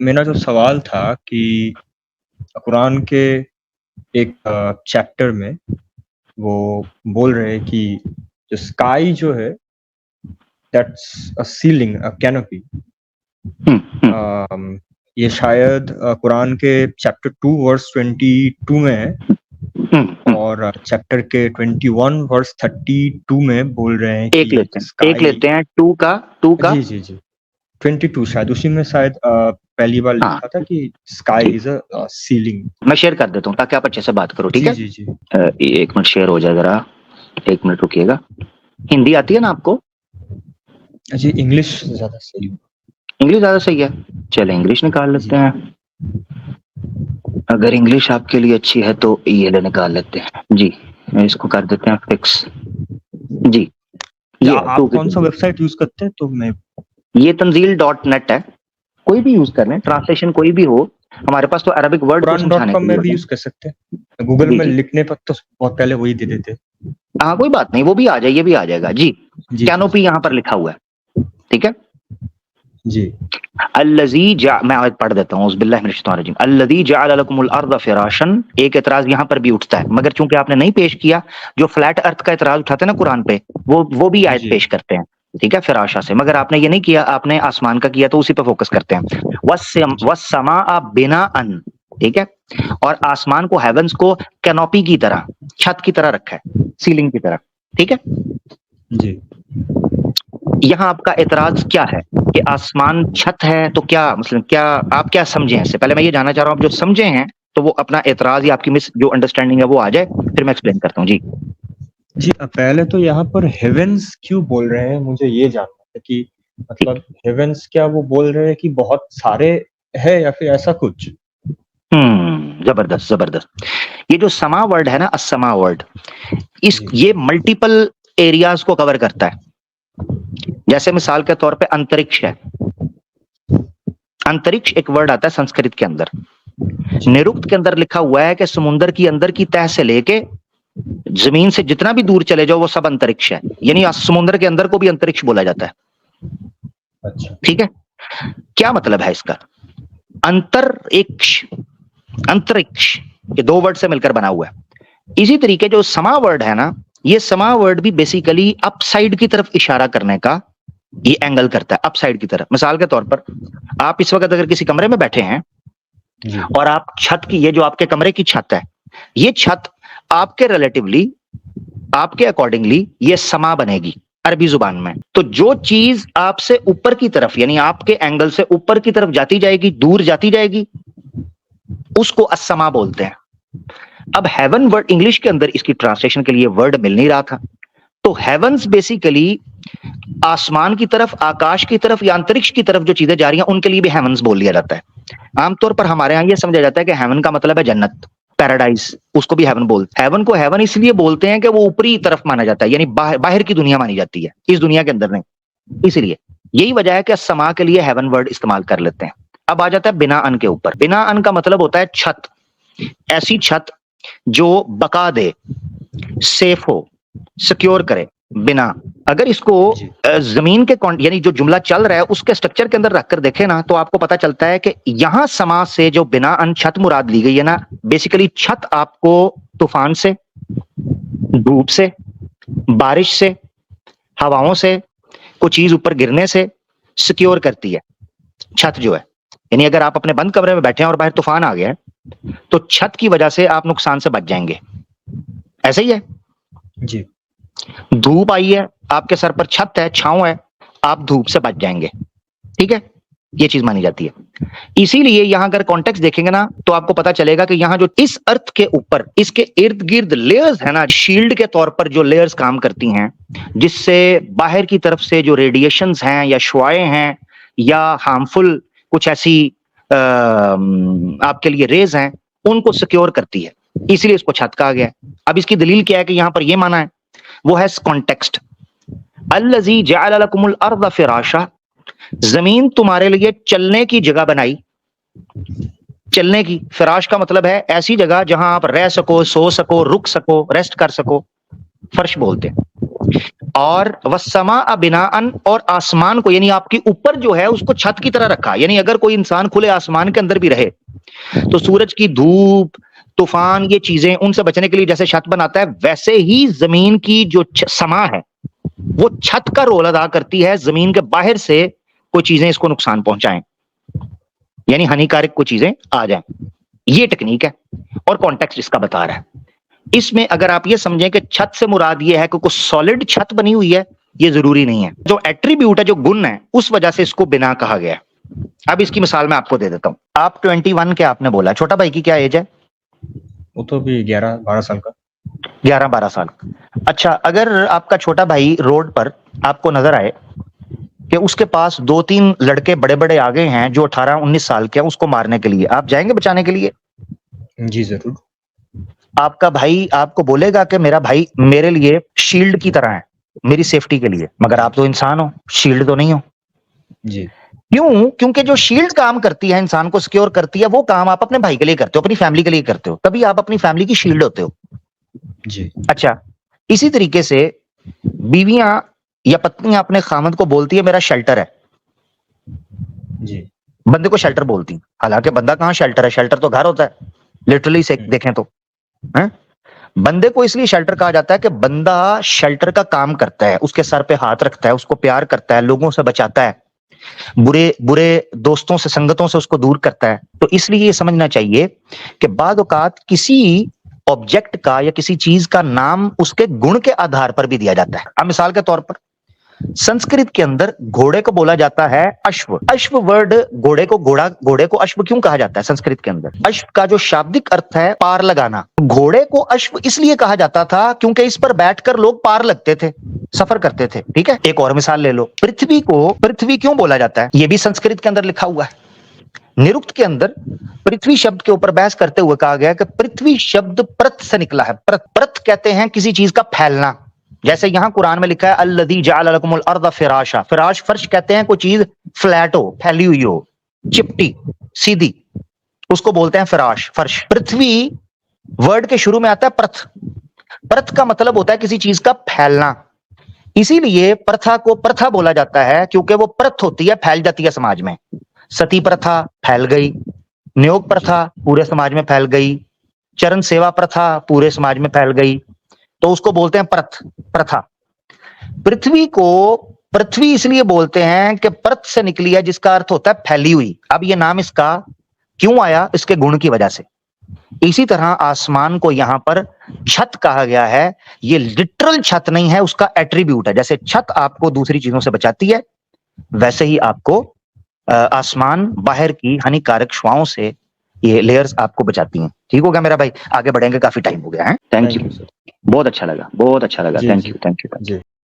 میرا جو سوال تھا کہ قرآن کے ایک چیپٹر میں وہ بول رہے ہیں کہ جو اسکائی جو ہے that's a ceiling a canopy. یہ شاید قرآن کے چیپٹر 2 ورس 22 میں ہے اور چیپٹر کے 21 ورس 32 میں بول رہے ہیں ایک لیتے ہیں 2 کا جی 22 شاید اسی میں شاید پہلی بار لکھا تھا کہ اسکائی از اے سیلنگ. میں شیئر کر دیتا ہوں تاکہ آپ اچھے سے بات کرو. ٹھیک ہے جی 1 منٹ شیئر ہو جائے ذرا. 1 منٹ رکیے گا. ہندی آتی ہے نا آپ کو؟ جی انگلش زیادہ صحیح. انگلش زیادہ صحیح ہے. چلیں انگلش نکال لیتے ہیں. اگر انگلش آپ کے لیے اچھی ہے تو یہ لے نکال لیتے ہیں. جی اس کو کر دیتے ہیں فکس. جی آپ کون سا ویب سائٹ یوز کرتے ہیں؟ تو میں یہ تنزیل.net ہے. کوئی بھی یوز کر لیں, ٹرانسلیشن کوئی بھی ہو. ہمارے پاس تو عربک ورڈ کو سمجھانے قرآن.com کے میں لیے بھی یوز کر سکتے ہیں. گوگل میں لکھنے پر تو بہت پہلے وہی دے دیتے. ہاں کوئی بات نہیں, وہ بھی آ جائے, یہ بھی آ جائے گا. جی کینوپی یہاں پر لکھا ہوا ہے. ٹھیک ہے جی. الذی میں آیت پڑھ دیتا ہوں. اعوذ باللہ من الشیطان الرجیم. الذی جعل لکم الارض فراشا. ایک اعتراض یہاں پر بھی اٹھتا ہے, مگر چونکہ آپ نے نہیں پیش کیا, جو فلیٹ ارتھ کا اعتراض اٹھاتے ہیں نا قرآن پہ, وہ بھی آیت پیش کرتے ہیں. ٹھیک ہے فراشا سے, مگر آپ نے یہ نہیں کیا, آپ نے آسمان کا کیا, تو اسی پہ فوکس کرتے ہیں. والسماء بناء. ٹھیک ہے, اور آسمان کو, ہیونز کو کینوپی کی طرح, چھت کی طرح رکھا ہے, سیلنگ کی طرح. ٹھیک ہے جی. یہاں آپ کا اعتراض کیا ہے کہ آسمان چھت ہے, تو کیا مثلا کیا آپ کیا سمجھیں؟ اس سے پہلے میں یہ جاننا چاہ رہا ہوں آپ جو سمجھے ہیں تو وہ اپنا اعتراض یا آپ کی جو انڈرسٹینڈنگ ہے وہ آ جائے, پھر میں ایکسپلین کرتا ہوں. جی پہلے تو یہاں پر ہیونز کیوں بول رہے ہیں, مجھے یہ جاننا ہے کہ مطلب ہیونز کیا وہ بول رہے ہیں کہ بہت سارے ہے یا پھر ایسا کچھ؟ زبردست. یہ جو سما ورڈ ہے نا, السما ورڈ, یہ ملٹیپل ایریاز کو کور کرتا ہے. جیسے مثال کے طور پہ انترکش ہے. انترکش ایک ورڈ آتا ہے سنسکرت کے اندر. نرکت کے اندر لکھا ہوا ہے کہ سمندر کی اندر کی تہ سے لے کے زمین سے جتنا بھی دور چلے جاؤ وہ سب انترکش ہے. یعنی سمندر کے اندر کو بھی انترکش بولا جاتا ہے. ٹھیک ہے, کیا مطلب ہے اس کا؟ انترکش یہ 2 ورڈ سے مل کر بنا ہوا ہے. اسی طریقے جو سما ورڈ ہے نا, یہ سما ورڈ بھی بیسیکلی اپ سائڈ کی طرف اشارہ کرنے کا یہ اینگل کرتا ہے, اپ سائڈ کی طرف. مثال کے طور پر آپ اس وقت اگر کسی کمرے میں بیٹھے ہیں اور آپ چھت کی, یہ جو آپ کے کمرے کی چھت ہے, یہ چھت آپ کے ریلیٹیولی, آپ کے اکارڈنگلی یہ سما بنے گی عربی زبان میں. تو جو چیز آپ سے اوپر کی طرف, یعنی آپ کے اینگل سے اوپر کی طرف جاتی جائے گی, دور جاتی جائے گی, اس کو السما بولتے ہیں. اب ہیون ورڈ انگلش کے اندر اس کی ٹرانسلیشن کے لیے ورڈ مل نہیں رہا تھا, تو ہیونز بیسیکلی آسمان کی طرف, آکاش کی طرف یا انترکش کی طرف جو چیزیں جا رہی ہیں ان کے لیے بھی ہیونز بول لیا جاتا ہے. عام طور پر ہمارے ہاں یہ سمجھا جاتا ہے کہ ہیون کا مطلب ہے جنت, پیراڈائز, اس کو بھی ہیون بولتے ہیں. ہیون کو ہیون اس لیے بولتے ہیں کہ وہ اوپری طرف مانا جاتا ہے, یعنی باہر کی دنیا مانی جاتی ہے, اس دنیا کے اندر نہیں. اس لیے یہی وجہ ہے کہ السما کے لیے ہیون ورڈ استعمال کر لیتے ہیں. اب آ جاتا ہے بنا ان کے اوپر. بنا ان کا مطلب ہوتا ہے چھت, ایسی چھت جو بقا دے, سیف ہو, سیکیور کرے. بنا اگر اس کو زمین کے یعنی جو جملہ چل رہا ہے اس کے سٹرکچر کے اندر رکھ کر دیکھیں نا, تو آپ کو پتا چلتا ہے کہ یہاں سما سے جو بنا ان چھت مراد لی گئی ہے نا, بیسیکلی چھت آپ کو طوفان سے, دھوپ سے, بارش سے, ہواؤں سے, کوئی چیز اوپر گرنے سے سیکیور کرتی ہے. چھت جو ہے, یعنی اگر آپ اپنے بند کمرے میں بیٹھے ہیں اور باہر طوفان آ گیا ہے تو چھت کی وجہ سے آپ نقصان سے بچ جائیں گے. ایسا ہی ہے جی. دھوپ آئی ہے, آپ کے سر پر چھت ہے, چھاؤں ہے, آپ دھوپ سے بچ جائیں گے. ٹھیک ہے, یہ چیز مانی جاتی ہے. اسی لیے یہاں اگر کانٹیکس دیکھیں گے نا تو آپ کو پتا چلے گا کہ یہاں جو اس ارتھ کے اوپر, اس کے ارد گرد لیئرز ہے نا, شیلڈ کے طور پر جو لیئرز کام کرتی ہیں, جس سے باہر کی طرف سے جو ریڈیشنز ہیں یا شعاعیں ہیں یا ہارمفل کچھ ایسی آپ کے لیے ریز ہیں, ان کو سیکیور کرتی ہے. اسی لیے اس کو چھت کہا گیا ہے. اب اس کی دلیل کیا ہے کہ یہاں پر یہ مانا ہے, وہ ہے کانٹیکسٹ. الذی جعل لکم الارض فراشا, زمین تمہارے لیے چلنے کی جگہ بنائی. چلنے کی, فراش کا مطلب ہے ایسی جگہ جہاں آپ رہ سکو, سو سکو, رک سکو, ریسٹ کر سکو, فرش بولتے ہیں. اور وَالسَّمَاءَ بِنَاءً اور آسمان کو یعنی آپ کے اوپر جو ہے اس کو چھت کی طرح رکھا. یعنی اگر کوئی انسان کھلے آسمان کے اندر بھی رہے تو سورج کی دھوپ طوفان یہ چیزیں ان سے بچنے کے لیے جیسے چھت بناتا ہے ویسے ہی زمین کی جو سما ہے وہ چھت کا رول ادا کرتی ہے زمین کے باہر سے کوئی چیزیں اس کو نقصان پہنچائیں یعنی ہانیکارک کوئی چیزیں آ جائیں. یہ ٹیکنیک ہے اور کانٹیکسٹ اس کا بتا رہا ہے. اس میں اگر آپ یہ سمجھیں کہ چھت سے مراد یہ ہے کہ کوئی سالڈ چھت بنی ہوئی ہے یہ ضروری نہیں ہے. جو ایٹریبیوٹ ہے جو گن ہے اس وجہ سے اس کو بنا کہا گیا ہے. اب اس کی مثال میں آپ کو دے دیتا ہوں. آپ 21 کے آپ نے بولا, چھوٹا بھائی کی کیا ایج ہے؟ وہ تو بھی 11-12 سال کا. 11-12 سال. اچھا, اگر آپ کا چھوٹا بھائی روڈ پر آپ کو نظر آئے کہ اس کے پاس 2-3 لڑکے بڑے بڑے آگے ہیں جو 18-19 سال کے ہیں اس کو مارنے کے لیے, آپ جائیں گے بچانے کے لیے؟ جی ضرور. آپ کا بھائی آپ کو بولے گا کہ میرا بھائی میرے لیے شیلڈ کی طرح ہے میری سیفٹی کے لیے, مگر آپ تو انسان ہو, شیلڈ تو نہیں ہو. جی کیوں؟ کیونکہ جو شیلڈ کام کرتی ہے انسان کو سکیور کرتی ہے وہ کام آپ اپنے بھائی کے لیے کرتے ہو, اپنی فیملی کے لیے کرتے ہو, تبھی آپ اپنی فیملی کی شیلڈ ہوتے ہو. جی اچھا, اسی طریقے سے بیویاں یا پتنیاں اپنے خامد کو بولتی ہے میرا شیلٹر ہے. جی بندے کو شیلٹر بولتی, حالانکہ بندہ کہاں شیلٹر ہے, شیلٹر تو گھر ہوتا ہے لٹرلی سے دیکھیں تو. بندے کو اس لیے شیلٹر کہا جاتا ہے کہ بندہ شیلٹر کا کام کرتا ہے, اس کے سر پہ ہاتھ رکھتا ہے, اس کو پیار کرتا ہے, لوگوں سے بچاتا ہے, برے برے دوستوں سے سنگتوں سے اس کو دور کرتا ہے. تو اس لیے یہ سمجھنا چاہیے کہ بعض اوقات کسی آبجیکٹ کا یا کسی چیز کا نام اس کے گن کے آدھار پر بھی دیا جاتا ہے. اب مثال کے طور پر سنسکرت کے اندر گھوڑے کو بولا جاتا ہے اشو. اشو ورڈ گھوڑے کو گھوڑے کو اشو کیوں کہا جاتا ہے سنسکرت کے اندر؟ اشو کا جو شابدک ارتھ ہے پار لگانا. گھوڑے کو اشو اس لیے کہا جاتا تھا کیونکہ اس پر بیٹھ کر لوگ پار لگتے تھے, سفر کرتے تھے. ٹھیک ہے, ایک اور مثال لے لو, پرتھوی کو پرتھوی کیوں بولا جاتا ہے؟ یہ بھی سنسکرت کے اندر لکھا ہوا ہے. نرکت کے اندر پرتھوی شبد کے اوپر بحث کرتے ہوئے کہا گیا کہ پرتھوی شبد پرت سے نکلا ہے. پرت کہتے ہیں کسی چیز کا پھیلنا, جیسے یہاں قرآن میں لکھا ہے الذی جعل لکم الارض فراشا. فراش فرش کہتے ہیں کوئی چیز فلیٹ ہو, پھیلی ہوئی ہو, چپٹی سیدھی, اس کو بولتے ہیں فراش فرش. پرتھوی ورڈ کے شروع میں آتا ہے پرتھ. پرتھ کا مطلب ہوتا ہے کسی چیز کا پھیلنا. اسی لیے پرتھا کو پرتھا بولا جاتا ہے کیونکہ وہ پرتھ ہوتی ہے, پھیل جاتی ہے سماج میں. ستی پرتھا پھیل گئی, نیوگ پرتھا پورے سماج میں پھیل گئی, چرن سیوا پرتھا پورے سماج میں پھیل گئی, تو اس کو بولتے ہیں پرتھا. پرتھوی کو پرتھوی اس لیے بولتے ہیں کہ پرت سے نکلی ہے جس کا ارتھ ہوتا ہے پھیلی ہوئی. اب یہ نام اس کا کیوں آیا؟ اس کے گن کی وجہ سے. اسی طرح آسمان کو یہاں پر چھت کہا گیا ہے, یہ لٹرل چھت نہیں ہے, اس کا ایٹریبیوٹ ہے. جیسے چھت آپ کو دوسری چیزوں سے بچاتی ہے ویسے ہی آپ کو آسمان باہر کی ہانیکارک شعاؤں سے یہ لیئرز آپ کو بچاتی ہیں. ٹھیک ہو گیا میرا بھائی, آگے بڑھیں گے, کافی ٹائم ہو گیا ہے. Thank you, sir. بہت اچھا لگا, بہت اچھا لگا. جی تھینک جی یو, تھینک یو. جی